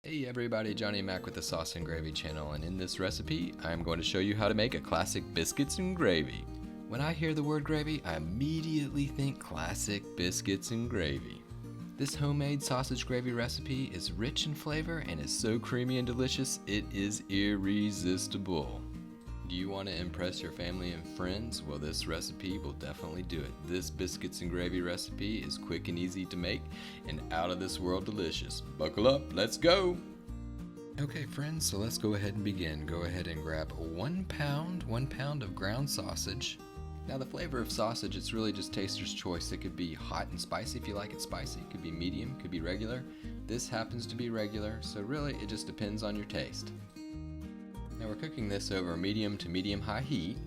Hey everybody, Johnny Mac with the Sauce and Gravy channel, and in this recipe I'm going to show you how to make a classic biscuits and gravy. When I hear the word gravy, I immediately think classic biscuits and gravy. This homemade sausage gravy recipe is rich in flavor and is so creamy and delicious, it is irresistible. Do you want to impress your family and friends? Well, this recipe will definitely do it. This biscuits and gravy recipe is quick and easy to make and out of this world delicious. Buckle up, let's go! Okay friends, so let's go ahead and begin. Go ahead and grab 1 pound of ground sausage. Now the flavor of sausage, it's really just taster's choice. It could be hot and spicy if you like it spicy. It could be medium, it could be regular. This happens to be regular, so really it just depends on your taste. Now we're cooking this over medium to medium-high heat.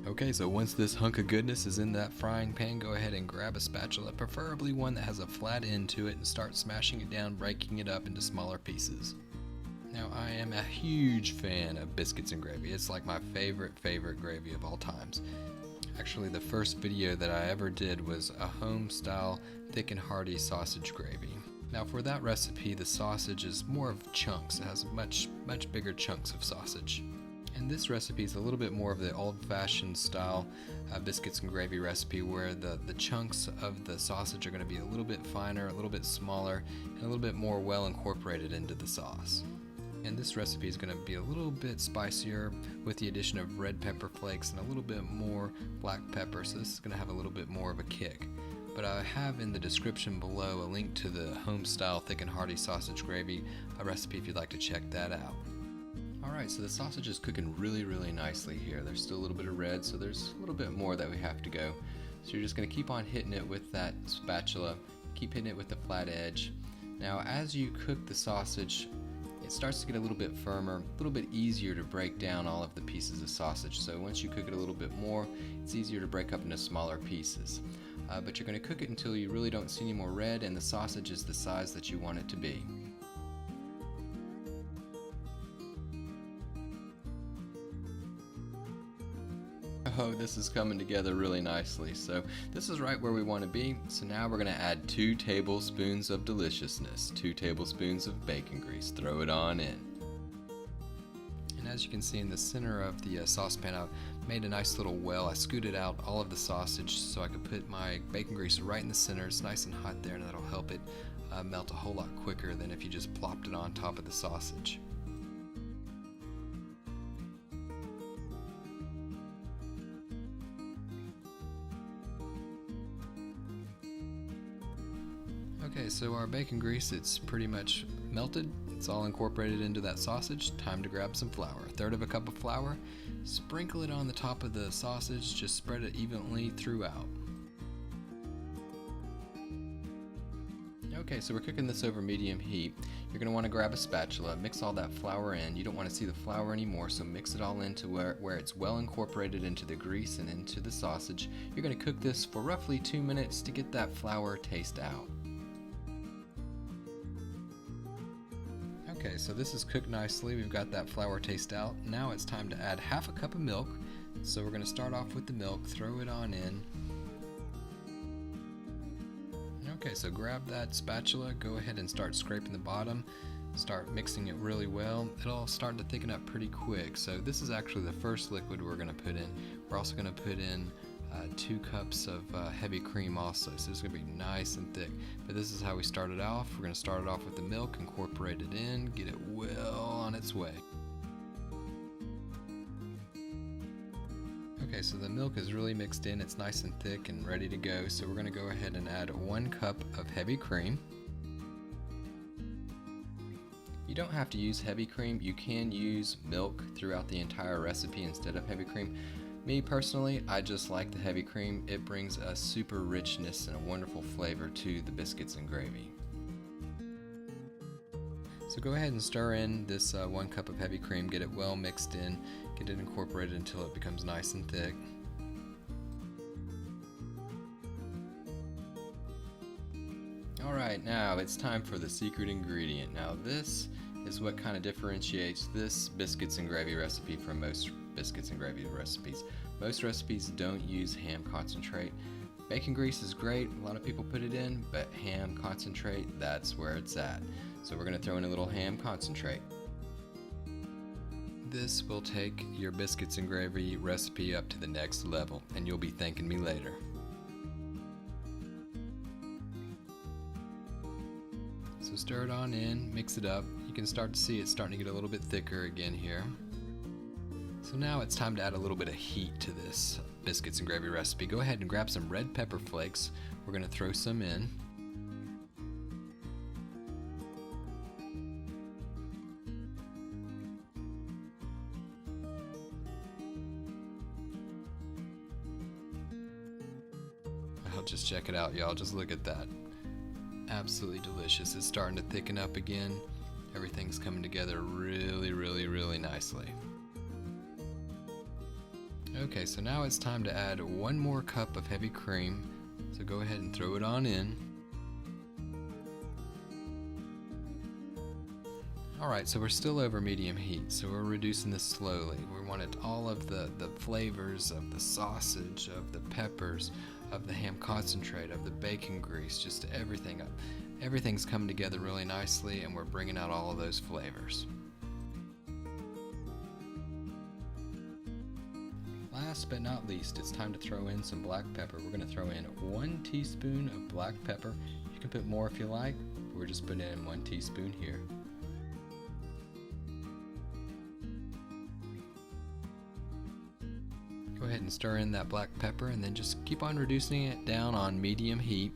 Okay, so once this hunk of goodness is in that frying pan, go ahead and grab a spatula, preferably one that has a flat end to it, and start smashing it down, breaking it up into smaller pieces. Now I am a huge fan of biscuits and gravy. It's like my favorite gravy of all times. Actually, the first video that I ever did was a home-style thick and hearty sausage gravy. Now for that recipe, the sausage is more of chunks. It has much bigger chunks of sausage. And this recipe is a little bit more of the old-fashioned style biscuits and gravy recipe, where the chunks of the sausage are going to be a little bit finer, a little bit smaller, and a little bit more well incorporated into the sauce. And this recipe is going to be a little bit spicier with the addition of red pepper flakes and a little bit more black pepper, so this is going to have a little bit more of a kick. But I have in the description below a link to the home-style thick and hearty sausage gravy recipe if you'd like to check that out. Alright, so the sausage is cooking really nicely here. There's still a little bit of red, so there's a little bit more that we have to go. So you're just going to keep on hitting it with that spatula, keep hitting it with the flat edge. Now as you cook the sausage, it starts to get a little bit firmer, a little bit easier to break down all of the pieces of sausage. So once you cook it a little bit more, it's easier to break up into smaller pieces. But you're going to cook it until you really don't see any more red and the sausage is the size that you want it to be. Oh, this is coming together really nicely. So this is right where we want to be. So now we're going to add 2 tablespoons of deliciousness, 2 tablespoons of bacon grease. Throw it on in. And as you can see in the center of the saucepan, I've made a nice little well. I scooted out all of the sausage so I could put my bacon grease right in the center. It's nice and hot there, and that'll help it melt a whole lot quicker than if you just plopped it on top of the sausage. Okay, so our bacon grease, it's pretty much melted. It's all incorporated into that sausage. Time to grab some flour. 1/3 cup of flour. Sprinkle it on the top of the sausage. Just spread it evenly throughout. Okay, so we're cooking this over medium heat. You're going to want to grab a spatula, mix all that flour in. You don't want to see the flour anymore, so mix it all into where it's well incorporated into the grease and into the sausage. You're going to cook this for roughly 2 minutes to get that flour taste out. Okay, so this is cooked nicely. We've got that flour taste out. Now it's time to add 1/2 cup of milk. So we're going to start off with the milk, throw it on in. Okay, so grab that spatula, go ahead and start scraping the bottom, start mixing it really well. It'll start to thicken up pretty quick. So this is actually the first liquid we're going to put in. We're also going to put in 2 cups of heavy cream also, so it's going to be nice and thick. But this is how we started off. We're going to start it off with the milk, incorporate it in, get it well on its way. Okay, so the milk is really mixed in, it's nice and thick and ready to go, so we're going to go ahead and add 1 cup of heavy cream. You don't have to use heavy cream, you can use milk throughout the entire recipe instead of heavy cream. Me personally, I just like the heavy cream. It brings a super richness and a wonderful flavor to the biscuits and gravy. So go ahead and stir in this 1 cup of heavy cream, get it well mixed in, get it incorporated until it becomes nice and thick. Alright, now it's time for the secret ingredient. Now this is what kind of differentiates this biscuits and gravy recipe from most biscuits and gravy recipes. Most recipes don't use ham concentrate. Bacon grease is great, a lot of people put it in, but ham concentrate, that's where it's at. So we're going to throw in a little ham concentrate. This will take your biscuits and gravy recipe up to the next level, and you'll be thanking me later. So stir it on in, mix it up. You can start to see it starting to get a little bit thicker again here. So now it's time to add a little bit of heat to this biscuits and gravy recipe. Go ahead and grab some red pepper flakes. We're going to throw some in. Just check it out, y'all. Just look at that. Absolutely delicious. It's starting to thicken up again. Everything's coming together really nicely. Okay, so now it's time to add 1 more cup of heavy cream. So go ahead and throw it on in. Alright, so we're still over medium heat, so we're reducing this slowly. We wanted all of the flavors of the sausage, of the peppers, of the ham concentrate, of the bacon grease, just everything up. Everything's coming together really nicely, and we're bringing out all of those flavors. Last but not least, it's time to throw in some black pepper. We're going to throw in 1 teaspoon of black pepper. You can put more if you like, but we're just putting in 1 teaspoon here. Go ahead and stir in that black pepper, and then just keep on reducing it down on medium heat.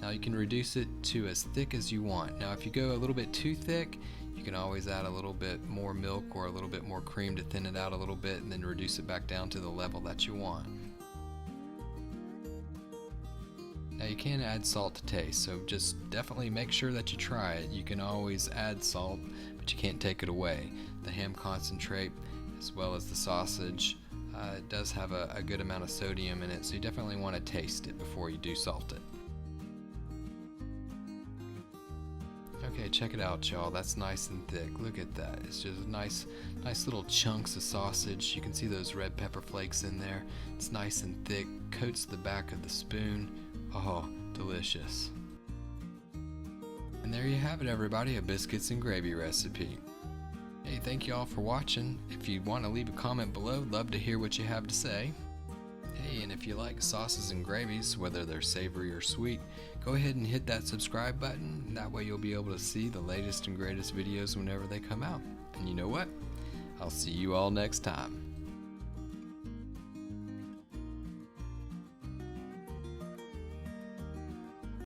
Now you can reduce it to as thick as you want. Now if you go a little bit too thick, you can always add a little bit more milk or a little bit more cream to thin it out a little bit, and then reduce it back down to the level that you want. Now you can add salt to taste, so just definitely make sure that you try it. You can always add salt, but you can't take it away. The ham concentrate as well as the sausage, it does have a good amount of sodium in it, so you definitely want to taste it before you do salt it. Okay, check it out, y'all. That's nice and thick. Look at that. It's just nice little chunks of sausage. You can see those red pepper flakes in there. It's nice and thick, coats the back of the spoon. Oh, delicious. And there you have it, everybody, a biscuits and gravy recipe. Hey, thank you all for watching. If you want to leave a comment below, love to hear what you have to say. Hey, and if you like sauces and gravies, whether they're savory or sweet, go ahead and hit that subscribe button. That way you'll be able to see the latest and greatest videos whenever they come out. And you know what? I'll see you all next time.